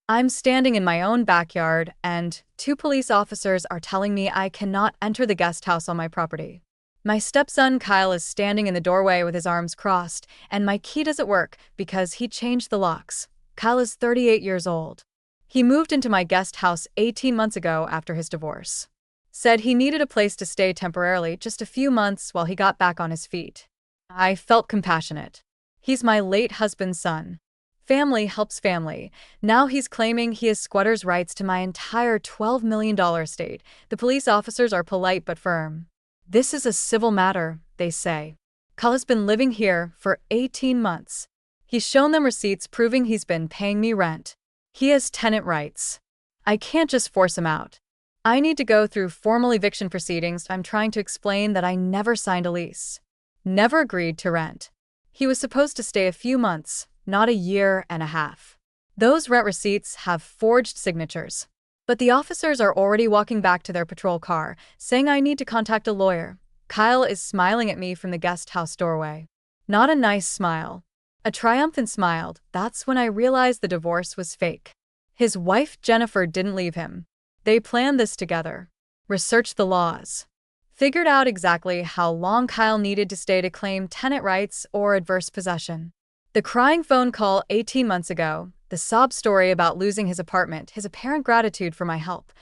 I'm standing in my own backyard, and two police officers are telling me I cannot enter the guest house on my property. My stepson Kyle is standing in the doorway with his arms crossed, and my key doesn't work because he changed the locks. Kyle is 38 years old. He moved into my guest house 18 months ago after his divorce. Said he needed a place to stay temporarily, just a few months while he got back on his feet. I felt compassionate. He's my late husband's son. Family helps family. Now he's claiming he has squatter's rights to my entire $12 million estate. The police officers are polite but firm. This is a civil matter, they say. Kyle has been living here for 18 months. He's shown them receipts proving he's been paying me rent. He has tenant rights. I can't just force him out. I need to go through formal eviction proceedings. I'm trying to explain that I never signed a lease. Never agreed to rent. He was supposed to stay a few months, not a year and a half. Those rent receipts have forged signatures. But the officers are already walking back to their patrol car, saying I need to contact a lawyer. Kyle is smiling at me from the guest house doorway. Not a nice smile. A triumphant smile. That's when I realized the divorce was fake. His wife Jennifer didn't leave him. They planned this together. Researched the laws. Figured out exactly how long Kyle needed to stay to claim tenant rights or adverse possession. The crying phone call 18 months ago, the sob story about losing his apartment, his apparent gratitude for my help.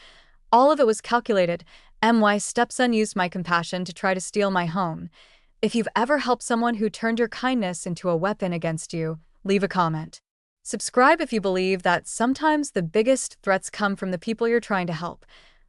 All of it was calculated. My stepson used my compassion to try to steal my home. If you've ever helped someone who turned your kindness into a weapon against you, leave a comment. Subscribe if you believe that sometimes the biggest threats come from the people you're trying to help.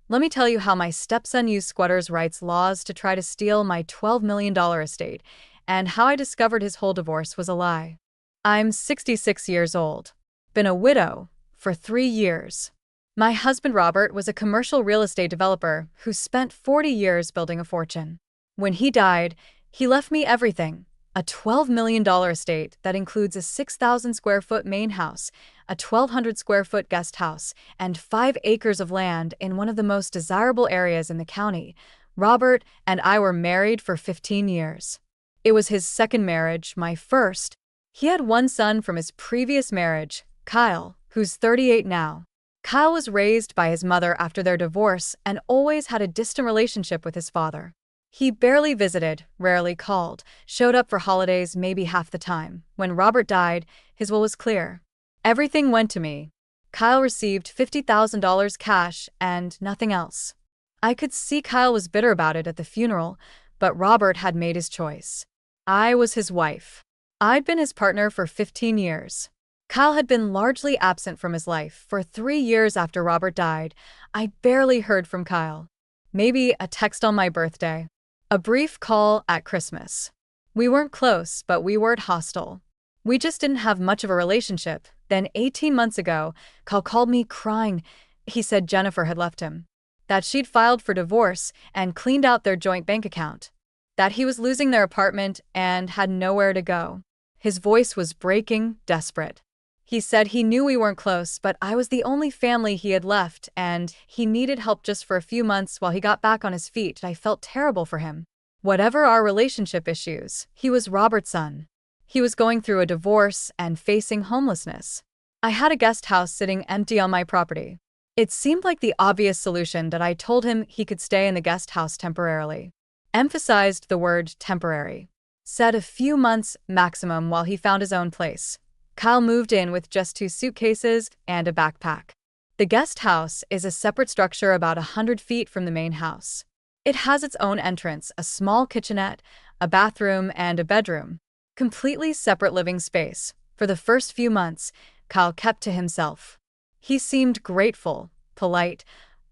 Let me tell you how my stepson used squatters' rights laws to try to steal my $12 million estate, and how I discovered his whole divorce was a lie. I'm 66 years old. Been a widow for 3 years. My husband Robert was a commercial real estate developer who spent 40 years building a fortune. When he died, he left me everything. A $12 million estate that includes a 6,000 square foot main house, a 1,200 square foot guest house, and 5 acres of land in one of the most desirable areas in the county. Robert and I were married for 15 years. It was his second marriage, my first. He had one son from his previous marriage, Kyle, who's 38 now. Kyle was raised by his mother after their divorce and always had a distant relationship with his father. He barely visited, rarely called, showed up for holidays maybe half the time. When Robert died, his will was clear. Everything went to me. Kyle received $50,000 cash and nothing else. I could see Kyle was bitter about it at the funeral, but Robert had made his choice. I was his wife. I'd been his partner for 15 years. Kyle had been largely absent from his life for 3 years after Robert died. I barely heard from Kyle. Maybe a text on my birthday. A brief call at Christmas. We weren't close, but we weren't hostile. We just didn't have much of a relationship. Then 18 months ago, Kyle called me crying. He said Jennifer had left him. That she'd filed for divorce and cleaned out their joint bank account. That he was losing their apartment and had nowhere to go. His voice was breaking, desperate. He said he knew we weren't close, but I was the only family he had left, and he needed help just for a few months while he got back on his feet. I felt terrible for him. Whatever our relationship issues, he was Robert's son. He was going through a divorce and facing homelessness. I had a guest house sitting empty on my property. It seemed like the obvious solution that I told him he could stay in the guest house temporarily. Emphasized the word temporary. Said a few months maximum while he found his own place. Kyle moved in with just 2 suitcases and a backpack. The guest house is a separate structure about 100 feet from the main house. It has its own entrance, a small kitchenette, a bathroom, and a bedroom. Completely separate living space. For the first few months, Kyle kept to himself. He seemed grateful, polite,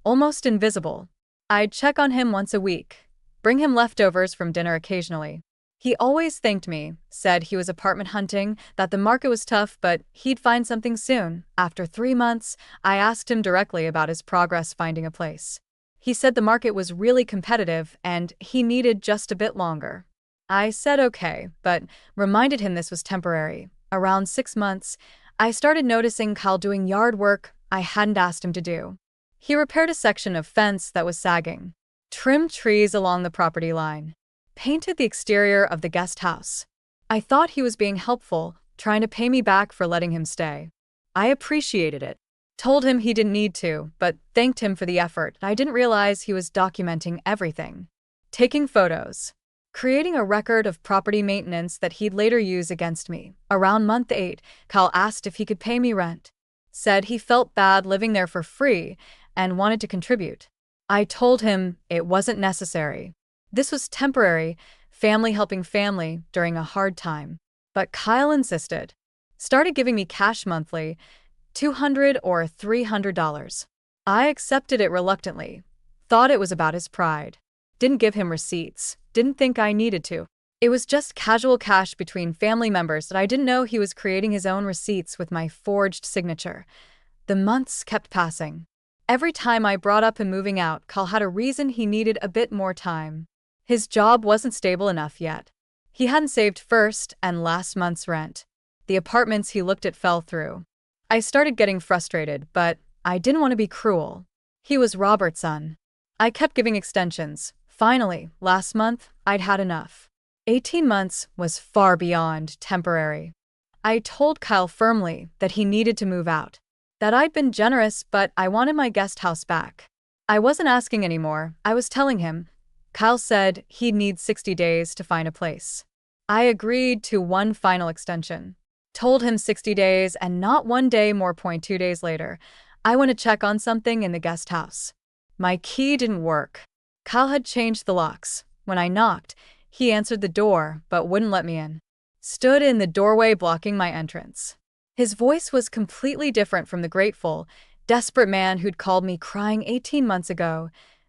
almost invisible. I'd check on him once a week, bring him leftovers from dinner occasionally. He always thanked me, said he was apartment hunting, that the market was tough, but he'd find something soon. After 3 months, I asked him directly about his progress finding a place. He said the market was really competitive and he needed just a bit longer. I said okay, but reminded him this was temporary. Around 6 months, I started noticing Kyle doing yard work I hadn't asked him to do. He repaired a section of fence that was sagging, trimmed trees along the property line, painted the exterior of the guest house. I thought he was being helpful, trying to pay me back for letting him stay. I appreciated it. Told him he didn't need to, but thanked him for the effort. I didn't realize he was documenting everything. Taking photos. Creating a record of property maintenance that he'd later use against me. Around month 8, Kyle asked if he could pay me rent. Said he felt bad living there for free and wanted to contribute. I told him it wasn't necessary. This was temporary, family helping family during a hard time. But Kyle insisted. Started giving me cash monthly, $200 or $300. I accepted it reluctantly. Thought it was about his pride. Didn't give him receipts. Didn't think I needed to. It was just casual cash between family members that I didn't know he was creating his own receipts with my forged signature. The months kept passing. Every time I brought up him moving out, Kyle had a reason he needed a bit more time. His job wasn't stable enough yet. He hadn't saved first and last month's rent. The apartments he looked at fell through. I started getting frustrated, but I didn't want to be cruel. He was Robert's son. I kept giving extensions. Finally, last month, I'd had enough. 18 months was far beyond temporary. I told Kyle firmly that he needed to move out. That I'd been generous, but I wanted my guest house back. I wasn't asking anymore, I was telling him. Kyle said he'd need 60 days to find a place. I agreed to one final extension. Told him 60 days and not one day more. 2 days later, I went to check on something in the guest house. My key didn't work. Kyle had changed the locks. When I knocked, he answered the door but wouldn't let me in. Stood in the doorway blocking my entrance. His voice was completely different from the grateful, desperate man who'd called me crying 18 months ago.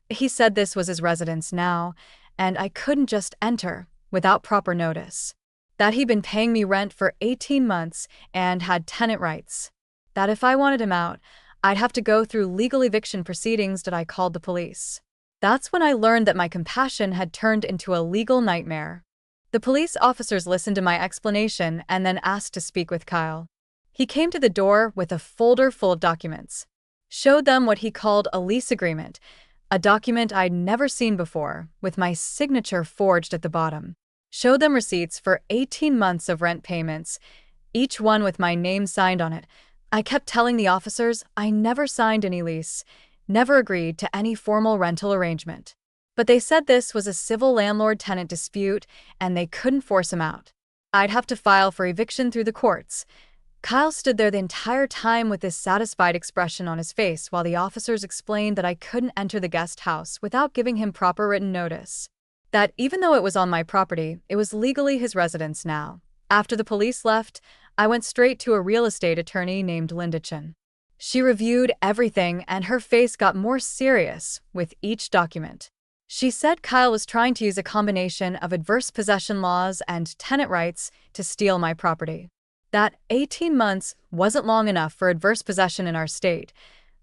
He said this was his residence now, and I couldn't just enter without proper notice. That he'd been paying me rent for 18 months and had tenant rights. That if I wanted him out, I'd have to go through legal eviction proceedings. That I called the police. That's when I learned that my compassion had turned into a legal nightmare. The police officers listened to my explanation and then asked to speak with Kyle. He came to the door with a folder full of documents. Showed them what he called a lease agreement, a document I'd never seen before, with my signature forged at the bottom. Showed them receipts for 18 months of rent payments, each one with my name signed on it. I kept telling the officers I never signed any lease, never agreed to any formal rental arrangement. But they said this was a civil landlord-tenant dispute and they couldn't force him out. I'd have to file for eviction through the courts. Kyle stood there the entire time with this satisfied expression on his face while the officers explained that I couldn't enter the guest house without giving him proper written notice. That even though it was on my property, it was legally his residence now. After the police left, I went straight to a real estate attorney named Linda Chen. She reviewed everything and her face got more serious with each document. She said Kyle was trying to use a combination of adverse possession laws and tenant rights to steal my property. That 18 months wasn't long enough for adverse possession in our state.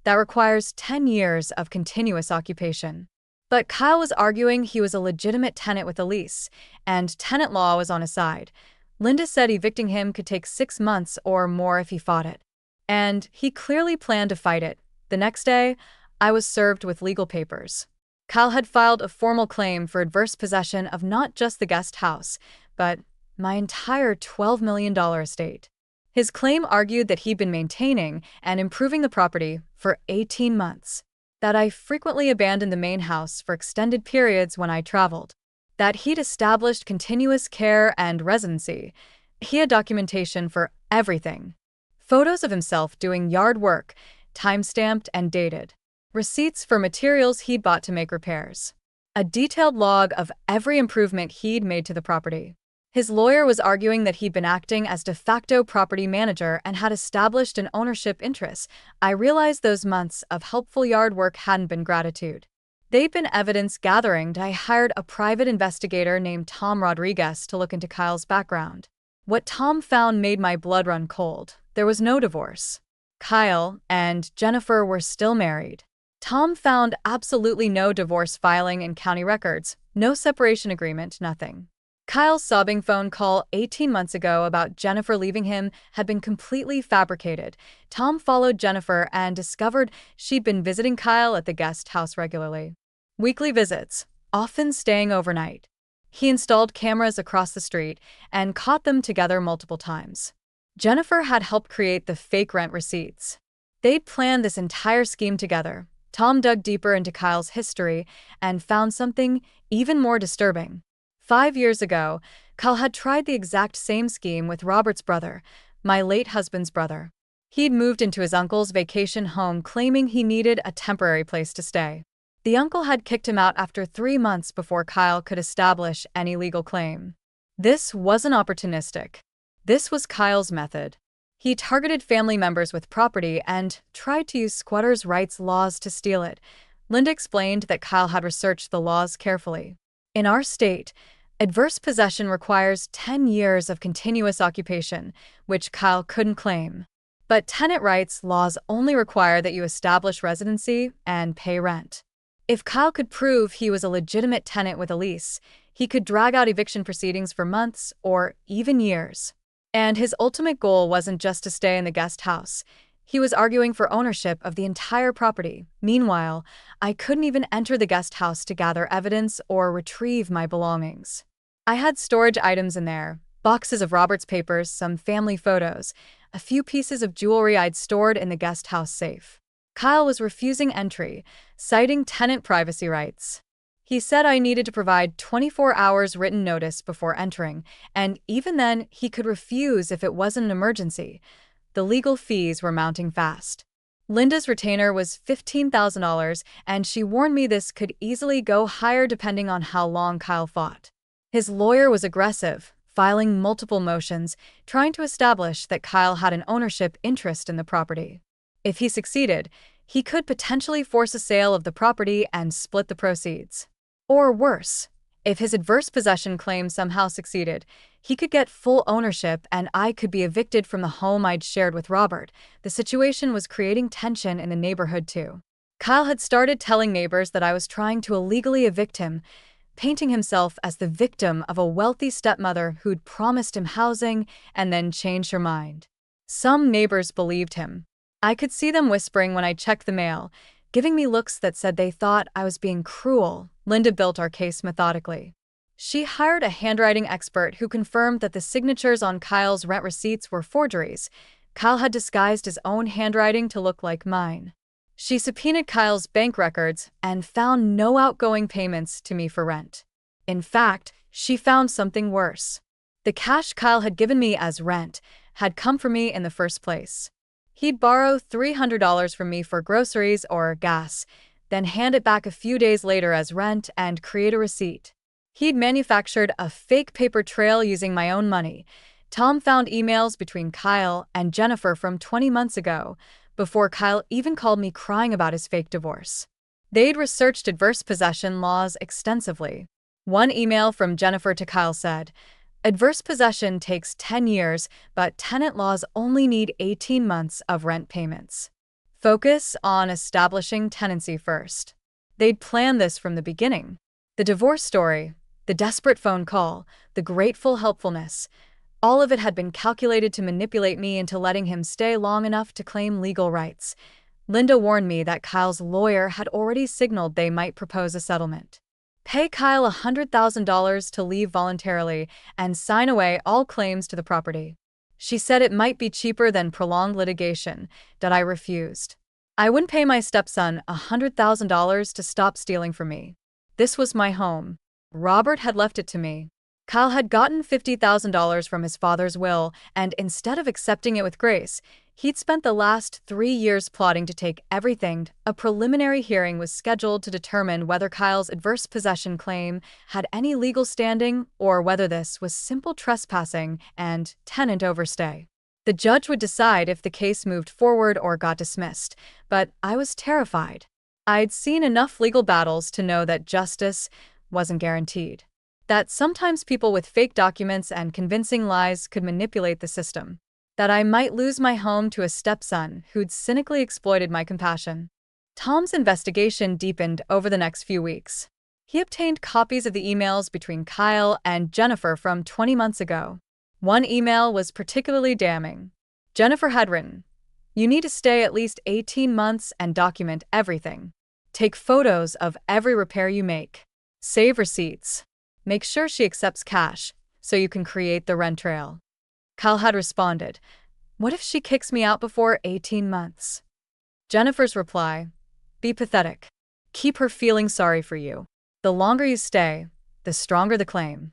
That requires 10 years of continuous occupation. But Kyle was arguing he was a legitimate tenant with a lease, and tenant law was on his side. Linda said evicting him could take 6 months or more if he fought it. And he clearly planned to fight it. The next day, I was served with legal papers. Kyle had filed a formal claim for adverse possession of not just the guest house, but my entire $12 million estate. His claim argued that he'd been maintaining and improving the property for 18 months. That I frequently abandoned the main house for extended periods when I traveled. That he'd established continuous care and residency. He had documentation for everything. Photos of himself doing yard work, time-stamped and dated. Receipts for materials he'd bought to make repairs. A detailed log of every improvement he'd made to the property. His lawyer was arguing that he'd been acting as de facto property manager and had established an ownership interest. I realized those months of helpful yard work hadn't been gratitude. They'd been evidence gathering. I hired a private investigator named Tom Rodriguez to look into Kyle's background. What Tom found made my blood run cold. There was no divorce. Kyle and Jennifer were still married. Tom found absolutely no divorce filing in county records, no separation agreement, nothing. Kyle's sobbing phone call 18 months ago about Jennifer leaving him had been completely fabricated. Tom followed Jennifer and discovered she'd been visiting Kyle at the guest house regularly. Weekly visits, often staying overnight. He installed cameras across the street and caught them together multiple times. Jennifer had helped create the fake rent receipts. They'd planned this entire scheme together. Tom dug deeper into Kyle's history and found something even more disturbing. 5 years ago, Kyle had tried the exact same scheme with Robert's brother, my late husband's brother. He'd moved into his uncle's vacation home claiming he needed a temporary place to stay. The uncle had kicked him out after 3 months before Kyle could establish any legal claim. This wasn't opportunistic. This was Kyle's method. He targeted family members with property and tried to use squatters' rights laws to steal it. Linda explained that Kyle had researched the laws carefully. In our state, adverse possession requires 10 years of continuous occupation, which Kyle couldn't claim. But tenant rights laws only require that you establish residency and pay rent. If Kyle could prove he was a legitimate tenant with a lease, he could drag out eviction proceedings for months or even years. And his ultimate goal wasn't just to stay in the guest house. He was arguing for ownership of the entire property. Meanwhile, I couldn't even enter the guest house to gather evidence or retrieve my belongings. I had storage items in there, boxes of Robert's papers, some family photos, a few pieces of jewelry I'd stored in the guest house safe. Kyle was refusing entry, citing tenant privacy rights. He said I needed to provide 24 hours written notice before entering, and even then, he could refuse if it wasn't an emergency. The legal fees were mounting fast. Linda's retainer was $15,000, and she warned me this could easily go higher depending on how long Kyle fought. His lawyer was aggressive, filing multiple motions, trying to establish that Kyle had an ownership interest in the property. If he succeeded, he could potentially force a sale of the property and split the proceeds. Or worse, if his adverse possession claim somehow succeeded, he could get full ownership and I could be evicted from the home I'd shared with Robert. The situation was creating tension in the neighborhood too. Kyle had started telling neighbors that I was trying to illegally evict him, painting himself as the victim of a wealthy stepmother who'd promised him housing and then changed her mind. Some neighbors believed him. I could see them whispering when I checked the mail, giving me looks that said they thought I was being cruel. Linda built our case methodically. She hired a handwriting expert who confirmed that the signatures on Kyle's rent receipts were forgeries. Kyle had disguised his own handwriting to look like mine. She subpoenaed Kyle's bank records and found no outgoing payments to me for rent. In fact, she found something worse. The cash Kyle had given me as rent had come from me in the first place. He'd borrow $300 from me for groceries or gas, then hand it back a few days later as rent and create a receipt. He'd manufactured a fake paper trail using my own money. Tom found emails between Kyle and Jennifer from 20 months ago, before Kyle even called me crying about his fake divorce. They'd researched adverse possession laws extensively. One email from Jennifer to Kyle said, "Adverse possession takes 10 years, but tenant laws only need 18 months of rent payments. Focus on establishing tenancy first." They'd planned this from the beginning. The divorce story, the desperate phone call, the grateful helpfulness, all of it had been calculated to manipulate me into letting him stay long enough to claim legal rights. Linda warned me that Kyle's lawyer had already signaled they might propose a settlement. Pay Kyle $100,000 to leave voluntarily and sign away all claims to the property. She said it might be cheaper than prolonged litigation, that I refused. I wouldn't pay my stepson $100,000 to stop stealing from me. This was my home. Robert had left it to me. Kyle had gotten $50,000 from his father's will, and instead of accepting it with grace, he'd spent the last 3 years plotting to take everything. A preliminary hearing was scheduled to determine whether Kyle's adverse possession claim had any legal standing or whether this was simple trespassing and tenant overstay. The judge would decide if the case moved forward or got dismissed, but I was terrified. I'd seen enough legal battles to know that justice wasn't guaranteed. That sometimes people with fake documents and convincing lies could manipulate the system. That I might lose my home to a stepson who'd cynically exploited my compassion. Tom's investigation deepened over the next few weeks. He obtained copies of the emails between Kyle and Jennifer from 20 months ago. One email was particularly damning. Jennifer had written, "You need to stay at least 18 months and document everything. Take photos of every repair you make. Save receipts. Make sure she accepts cash, so you can create the rent trail." Kyle had responded, "What if she kicks me out before 18 months? Jennifer's reply: be pathetic. Keep her feeling sorry for you. The longer you stay, the stronger the claim.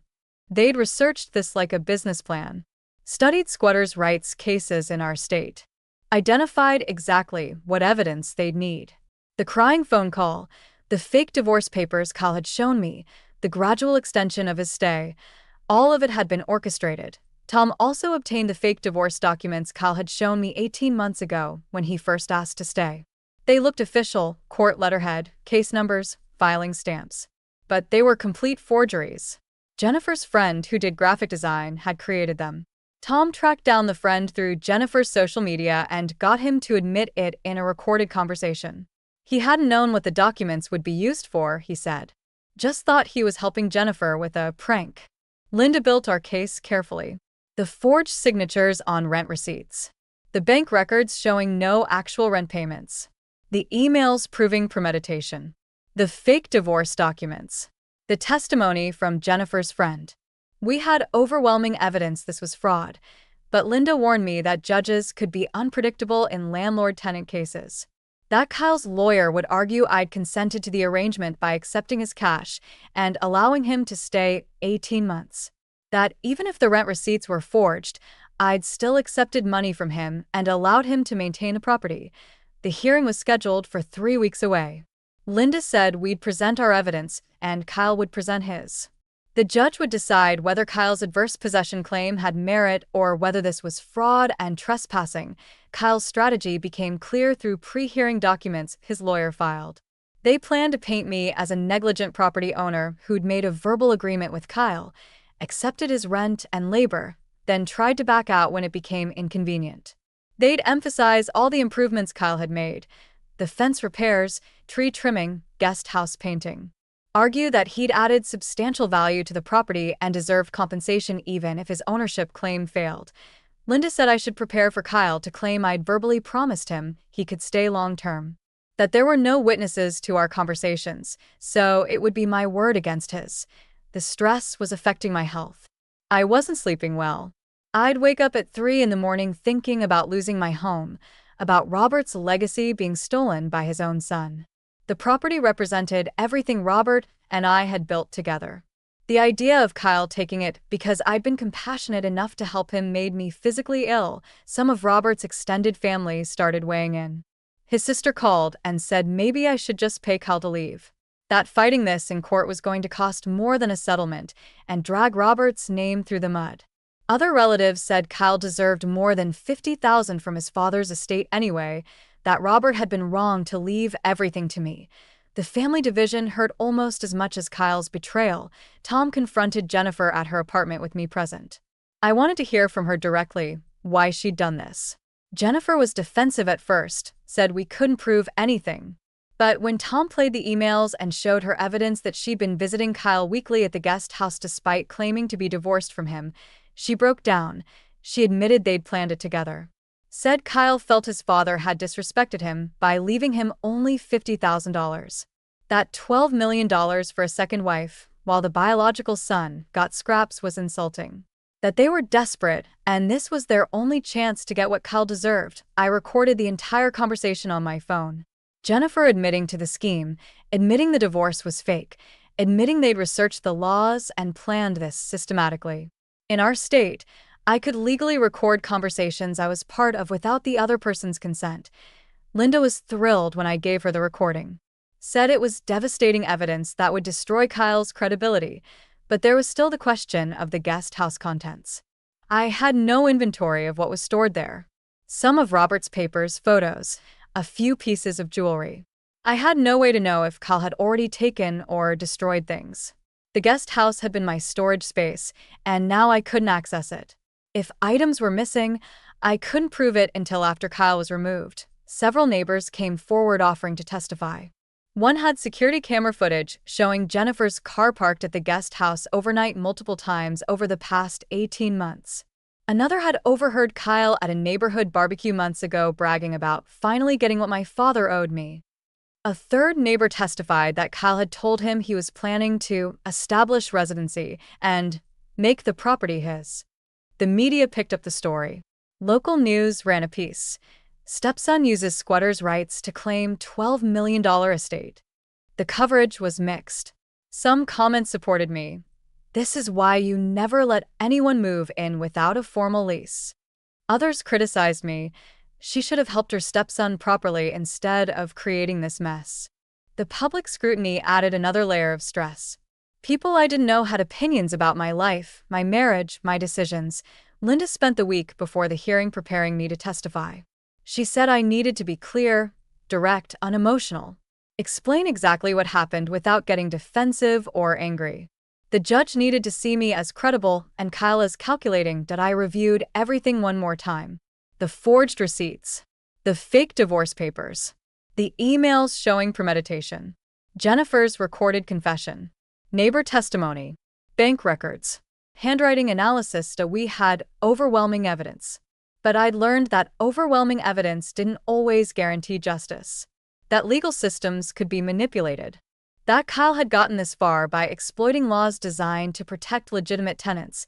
They'd researched this like a business plan. Studied squatters' rights cases in our state. Identified exactly what evidence they'd need. The crying phone call, the fake divorce papers Kyle had shown me, the gradual extension of his stay, all of it had been orchestrated. Tom also obtained the fake divorce documents Kyle had shown me 18 months ago when he first asked to stay. They looked official: court letterhead, case numbers, filing stamps. But they were complete forgeries. Jennifer's friend, who did graphic design, had created them. Tom tracked down the friend through Jennifer's social media and got him to admit it in a recorded conversation. He hadn't known what the documents would be used for, he said. Just thought he was helping Jennifer with a prank. Linda built our case carefully. The forged signatures on rent receipts. The bank records showing no actual rent payments. The emails proving premeditation. The fake divorce documents. The testimony from Jennifer's friend. We had overwhelming evidence this was fraud, but Linda warned me that judges could be unpredictable in landlord-tenant cases. That Kyle's lawyer would argue I'd consented to the arrangement by accepting his cash and allowing him to stay 18 months. That even if the rent receipts were forged, I'd still accepted money from him and allowed him to maintain the property. The hearing was scheduled for 3 weeks away. Linda said we'd present our evidence and Kyle would present his. The judge would decide whether Kyle's adverse possession claim had merit or whether this was fraud and trespassing. Kyle's strategy became clear through pre-hearing documents his lawyer filed. They planned to paint me as a negligent property owner who'd made a verbal agreement with Kyle, accepted his rent and labor, then tried to back out when it became inconvenient. They'd emphasize all the improvements Kyle had made: the fence repairs, tree trimming, guest house painting. Argue that he'd added substantial value to the property and deserved compensation even if his ownership claim failed. Linda said I should prepare for Kyle to claim I'd verbally promised him he could stay long-term. That there were no witnesses to our conversations, so it would be my word against his. The stress was affecting my health. I wasn't sleeping well. I'd wake up at 3 in the morning thinking about losing my home, about Robert's legacy being stolen by his own son. The property represented everything Robert and I had built together. The idea of Kyle taking it because I'd been compassionate enough to help him made me physically ill. Some of Robert's extended family started weighing in. His sister called and said maybe I should just pay Kyle to leave. That fighting this in court was going to cost more than a settlement and drag Robert's name through the mud. Other relatives said Kyle deserved more than $50,000 from his father's estate anyway, that Robert had been wrong to leave everything to me. The family division hurt almost as much as Kyle's betrayal. Tom confronted Jennifer at her apartment with me present. I wanted to hear from her directly why she'd done this. Jennifer was defensive at first, said we couldn't prove anything. But when Tom played the emails and showed her evidence that she'd been visiting Kyle weekly at the guest house despite claiming to be divorced from him, she broke down. She admitted they'd planned it together. Said Kyle felt his father had disrespected him by leaving him only $50,000. That $12 million for a second wife, while the biological son got scraps, was insulting. That they were desperate, and this was their only chance to get what Kyle deserved. I recorded the entire conversation on my phone. Jennifer admitting to the scheme, admitting the divorce was fake, admitting they'd researched the laws and planned this systematically. In our state, I could legally record conversations I was part of without the other person's consent. Linda was thrilled when I gave her the recording. Said it was devastating evidence that would destroy Kyle's credibility, but there was still the question of the guest house contents. I had no inventory of what was stored there. Some of Robert's papers, photos, a few pieces of jewelry. I had no way to know if Kyle had already taken or destroyed things. The guest house had been my storage space, and now I couldn't access it. If items were missing, I couldn't prove it until after Kyle was removed. Several neighbors came forward offering to testify. One had security camera footage showing Jennifer's car parked at the guest house overnight multiple times over the past 18 months. Another had overheard Kyle at a neighborhood barbecue months ago bragging about finally getting what my father owed me. A third neighbor testified that Kyle had told him he was planning to establish residency and make the property his. The media picked up the story. Local news ran a piece. Stepson uses squatters' rights to claim $12 million estate. The coverage was mixed. Some comments supported me. This is why you never let anyone move in without a formal lease. Others criticized me. She should have helped her stepson properly instead of creating this mess. The public scrutiny added another layer of stress. People I didn't know had opinions about my life, my marriage, my decisions. Linda spent the week before the hearing preparing me to testify. She said I needed to be clear, direct, unemotional. Explain exactly what happened without getting defensive or angry. The judge needed to see me as credible, and Kyle as calculating that I reviewed everything one more time. The forged receipts. The fake divorce papers. The emails showing premeditation. Jennifer's recorded confession. Neighbor testimony. Bank records. Handwriting analysis that we had overwhelming evidence. But I'd learned that overwhelming evidence didn't always guarantee justice. That legal systems could be manipulated. That Kyle had gotten this far by exploiting laws designed to protect legitimate tenants.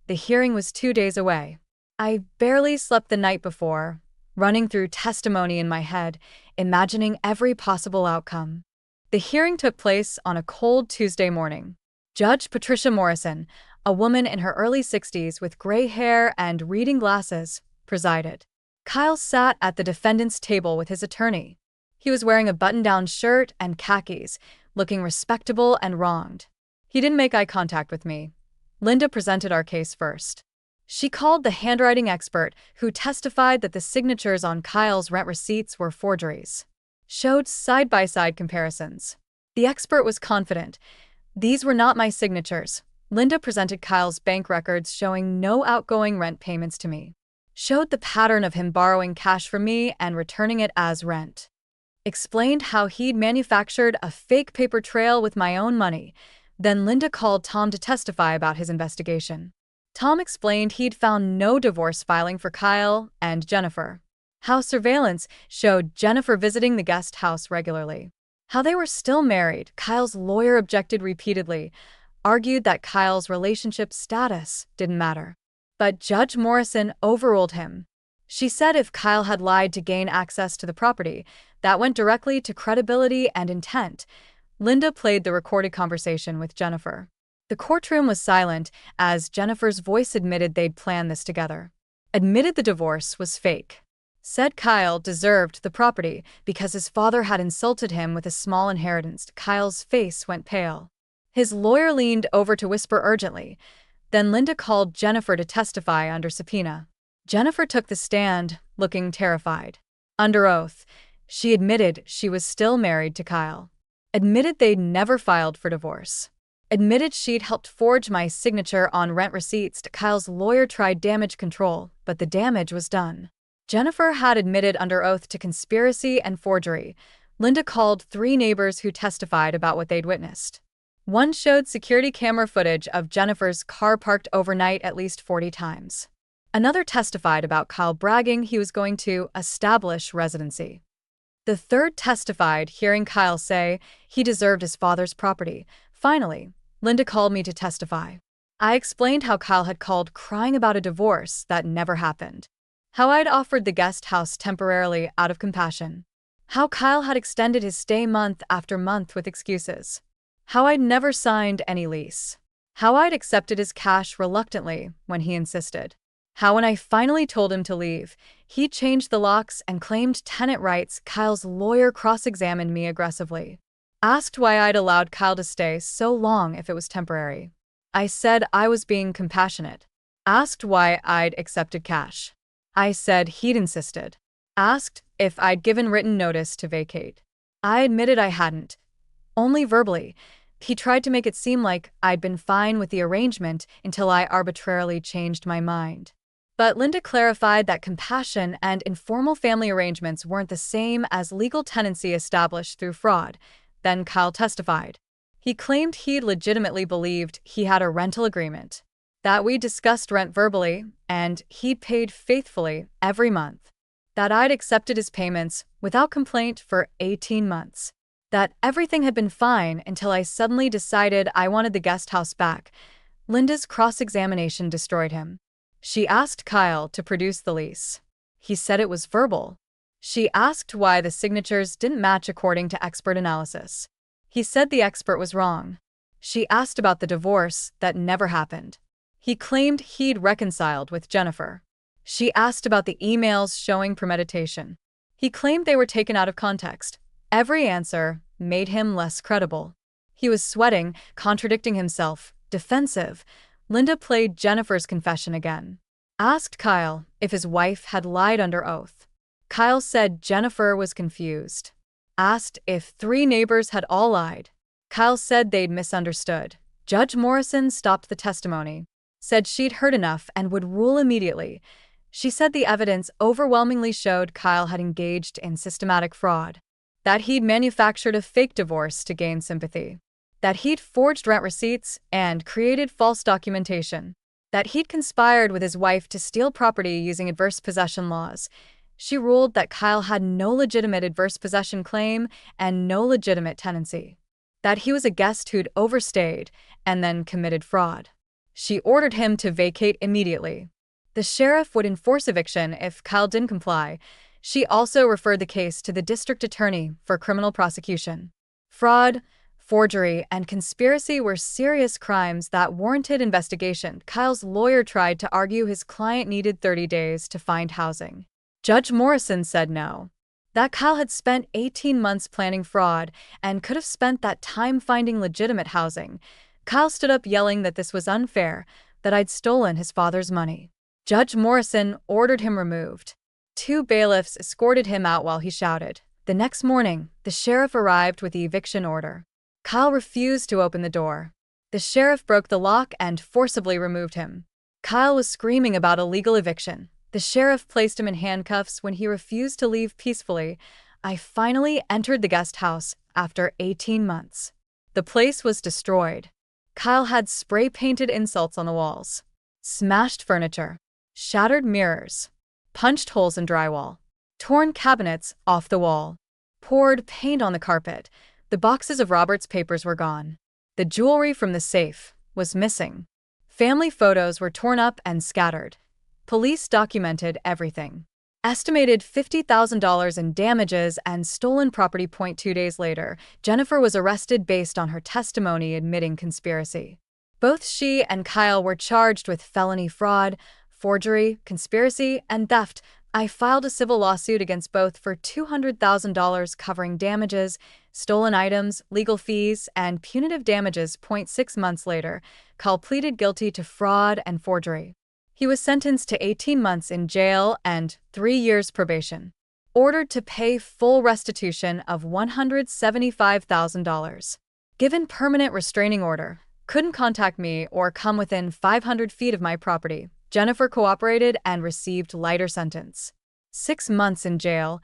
The hearing was 2 days away. I barely slept the night before, running through testimony in my head, imagining every possible outcome. The hearing took place on a cold Tuesday morning. Judge Patricia Morrison, a woman in her early 60s with gray hair and reading glasses, presided. Kyle sat at the defendant's table with his attorney. He was wearing a button-down shirt and khakis, looking respectable and wronged. He didn't make eye contact with me. Linda presented our case first. She called the handwriting expert who testified that the signatures on Kyle's rent receipts were forgeries. Showed side-by-side comparisons. The expert was confident. These were not my signatures. Linda presented Kyle's bank records showing no outgoing rent payments to me. Showed the pattern of him borrowing cash from me and returning it as rent. Explained how he'd manufactured a fake paper trail with my own money. Then Linda called Tom to testify about his investigation. Tom explained he'd found no divorce filing for Kyle and Jennifer. How surveillance showed Jennifer visiting the guest house regularly. How they were still married. Kyle's lawyer objected repeatedly, argued that Kyle's relationship status didn't matter. But Judge Morrison overruled him. She said if Kyle had lied to gain access to the property, that went directly to credibility and intent. Linda played the recorded conversation with Jennifer. The courtroom was silent as Jennifer's voice admitted they'd planned this together. Admitted the divorce was fake. Said Kyle deserved the property because his father had insulted him with a small inheritance. Kyle's face went pale. His lawyer leaned over to whisper urgently. Then Linda called Jennifer to testify under subpoena. Jennifer took the stand, looking terrified. Under oath, she admitted she was still married to Kyle. Admitted they'd never filed for divorce. Admitted she'd helped forge my signature on rent receipts. Kyle's lawyer tried damage control, but the damage was done. Jennifer had admitted under oath to conspiracy and forgery. Linda called 3 neighbors who testified about what they'd witnessed. One showed security camera footage of Jennifer's car parked overnight at least 40 times. Another testified about Kyle bragging he was going to establish residency. The third testified hearing Kyle say he deserved his father's property. Finally, Linda called me to testify. I explained how Kyle had called crying about a divorce that never happened. How I'd offered the guest house temporarily out of compassion. How Kyle had extended his stay month after month with excuses. How I'd never signed any lease. How I'd accepted his cash reluctantly when he insisted. How when I finally told him to leave, he changed the locks and claimed tenant rights. Kyle's lawyer cross-examined me aggressively. Asked why I'd allowed Kyle to stay so long if it was temporary. I said I was being compassionate. Asked why I'd accepted cash. I said he'd insisted. Asked if I'd given written notice to vacate. I admitted I hadn't. Only verbally. He tried to make it seem like I'd been fine with the arrangement until I arbitrarily changed my mind. But Linda clarified that compassion and informal family arrangements weren't the same as legal tenancy established through fraud. Then Kyle testified. He claimed he'd legitimately believed he had a rental agreement, that we discussed rent verbally, and he'd paid faithfully every month, that I'd accepted his payments without complaint for 18 months, that everything had been fine until I suddenly decided I wanted the guest house back. Linda's cross-examination destroyed him. She asked Kyle to produce the lease. He said it was verbal. She asked why the signatures didn't match according to expert analysis. He said the expert was wrong. She asked about the divorce that never happened. He claimed he'd reconciled with Jennifer. She asked about the emails showing premeditation. He claimed they were taken out of context. Every answer made him less credible. He was sweating, contradicting himself, defensive. Linda played Jennifer's confession again. Asked Kyle if his wife had lied under oath. Kyle said Jennifer was confused. Asked if 3 neighbors had all lied. Kyle said they'd misunderstood. Judge Morrison stopped the testimony. Said she'd heard enough and would rule immediately. She said the evidence overwhelmingly showed Kyle had engaged in systematic fraud. That he'd manufactured a fake divorce to gain sympathy. That he'd forged rent receipts and created false documentation. That he'd conspired with his wife to steal property using adverse possession laws. She ruled that Kyle had no legitimate adverse possession claim and no legitimate tenancy. That he was a guest who'd overstayed and then committed fraud. She ordered him to vacate immediately. The sheriff would enforce eviction if Kyle didn't comply. She also referred the case to the district attorney for criminal prosecution. Fraud, forgery, and conspiracy were serious crimes that warranted investigation. Kyle's lawyer tried to argue his client needed 30 days to find housing. Judge Morrison said no. That Kyle had spent 18 months planning fraud and could have spent that time finding legitimate housing. Kyle stood up yelling that this was unfair, that I'd stolen his father's money. Judge Morrison ordered him removed. 2 bailiffs escorted him out while he shouted. The next morning, the sheriff arrived with the eviction order. Kyle refused to open the door. The sheriff broke the lock and forcibly removed him. Kyle was screaming about illegal eviction. The sheriff placed him in handcuffs when he refused to leave peacefully. I finally entered the guest house after 18 months. The place was destroyed. Kyle had spray-painted insults on the walls, smashed furniture, shattered mirrors, punched holes in drywall, torn cabinets off the wall, poured paint on the carpet. The boxes of Robert's papers were gone. The jewelry from the safe was missing. Family photos were torn up and scattered. Police documented everything. Estimated $50,000 in damages and stolen property. 2 days later, Jennifer was arrested based on her testimony admitting conspiracy. Both she and Kyle were charged with felony fraud, forgery, conspiracy, and theft. I filed a civil lawsuit against both for $200,000 covering damages, stolen items, legal fees, and punitive damages. 6 months later, Kyle pleaded guilty to fraud and forgery. He was sentenced to 18 months in jail and 3 years probation. Ordered to pay full restitution of $175,000. Given permanent restraining order. Couldn't contact me or come within 500 feet of my property. Jennifer cooperated and received lighter sentence. 6 months in jail,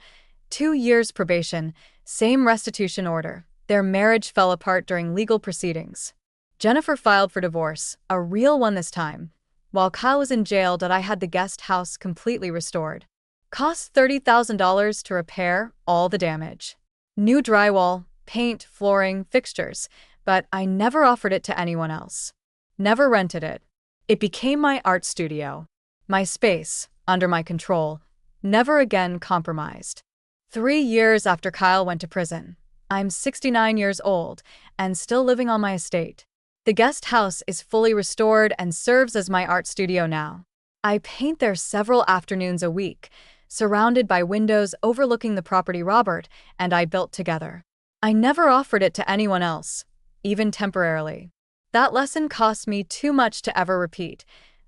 2 years probation, same restitution order. Their marriage fell apart during legal proceedings. Jennifer filed for divorce, a real one this time. While Kyle was in jail, I had the guest house completely restored. Cost $30,000 to repair all the damage. New drywall, paint, flooring, fixtures, but I never offered it to anyone else. Never rented it. It became my art studio. My space, under my control, never again compromised. 3 years after Kyle went to prison, I'm 69 years old and still living on my estate. The guest house is fully restored and serves as my art studio now. I paint there several afternoons a week, surrounded by windows overlooking the property Robert and I built together. I never offered it to anyone else, even temporarily. That lesson cost me too much to ever repeat.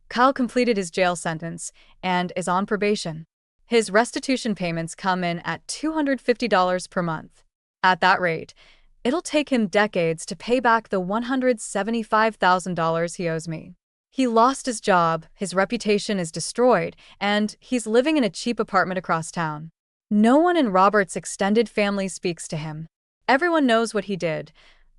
Kyle completed his jail sentence and is on probation. His restitution payments come in at $250 per month. At that rate, it'll take him decades to pay back the $175,000 he owes me. He lost his job, his reputation is destroyed, and he's living in a cheap apartment across town. No one in Robert's extended family speaks to him. Everyone knows what he did.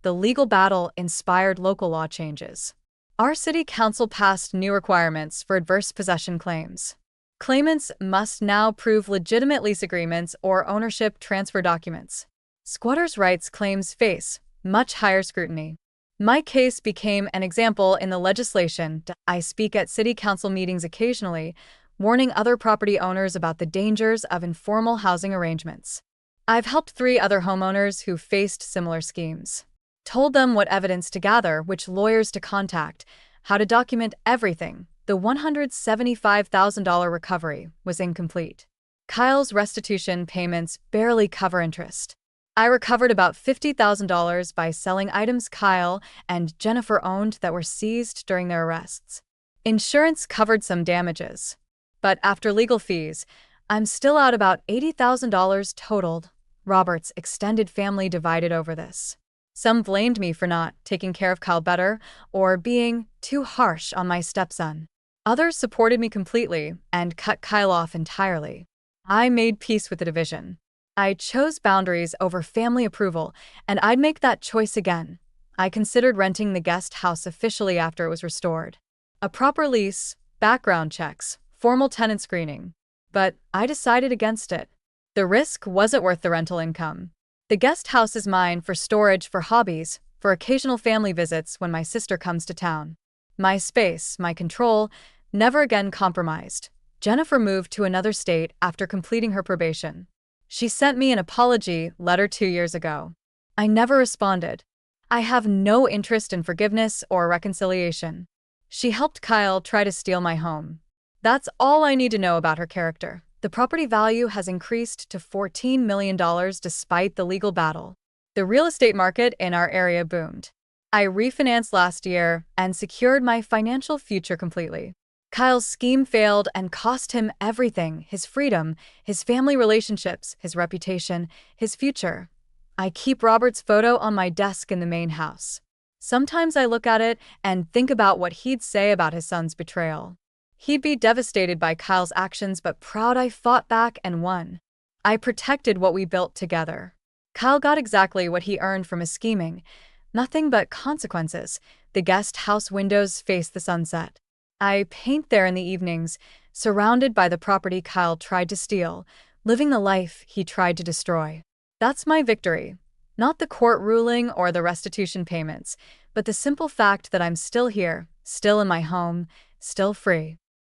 The legal battle inspired local law changes. Our city council passed new requirements for adverse possession claims. Claimants must now prove legitimate lease agreements or ownership transfer documents. Squatters' rights claims face much higher scrutiny. My case became an example in the legislation. I speak at city council meetings occasionally, warning other property owners about the dangers of informal housing arrangements. I've helped 3 other homeowners who faced similar schemes. Told them what evidence to gather, which lawyers to contact, how to document everything. The $175,000 recovery was incomplete. Kyle's restitution payments barely cover interest. I recovered about $50,000 by selling items Kyle and Jennifer owned that were seized during their arrests. Insurance covered some damages. But after legal fees, I'm still out about $80,000 totaled. Robert's extended family divided over this. Some blamed me for not taking care of Kyle better or being too harsh on my stepson. Others supported me completely and cut Kyle off entirely. I made peace with the division. I chose boundaries over family approval, and I'd make that choice again. I considered renting the guest house officially after it was restored. A proper lease, background checks, formal tenant screening. But I decided against it. The risk wasn't worth the rental income. The guest house is mine for storage, for hobbies, for occasional family visits when my sister comes to town. My space, my control, never again compromised. Jennifer moved to another state after completing her probation. She sent me an apology letter 2 years ago. I never responded. I have no interest in forgiveness or reconciliation. She helped Kyle try to steal my home. That's all I need to know about her character. The property value has increased to $14 million despite the legal battle. The real estate market in our area boomed. I refinanced last year and secured my financial future completely. Kyle's scheme failed and cost him everything: his freedom, his family relationships, his reputation, his future. I keep Robert's photo on my desk in the main house. Sometimes I look at it and think about what he'd say about his son's betrayal. He'd be devastated by Kyle's actions, but proud I fought back and won. I protected what we built together. Kyle got exactly what he earned from his scheming. Nothing but consequences. The guest house windows face the sunset. I paint there in the evenings, surrounded by the property Kyle tried to steal, living the life he tried to destroy. That's my victory. Not the court ruling or the restitution payments, but the simple fact that I'm still here, still in my home, still free.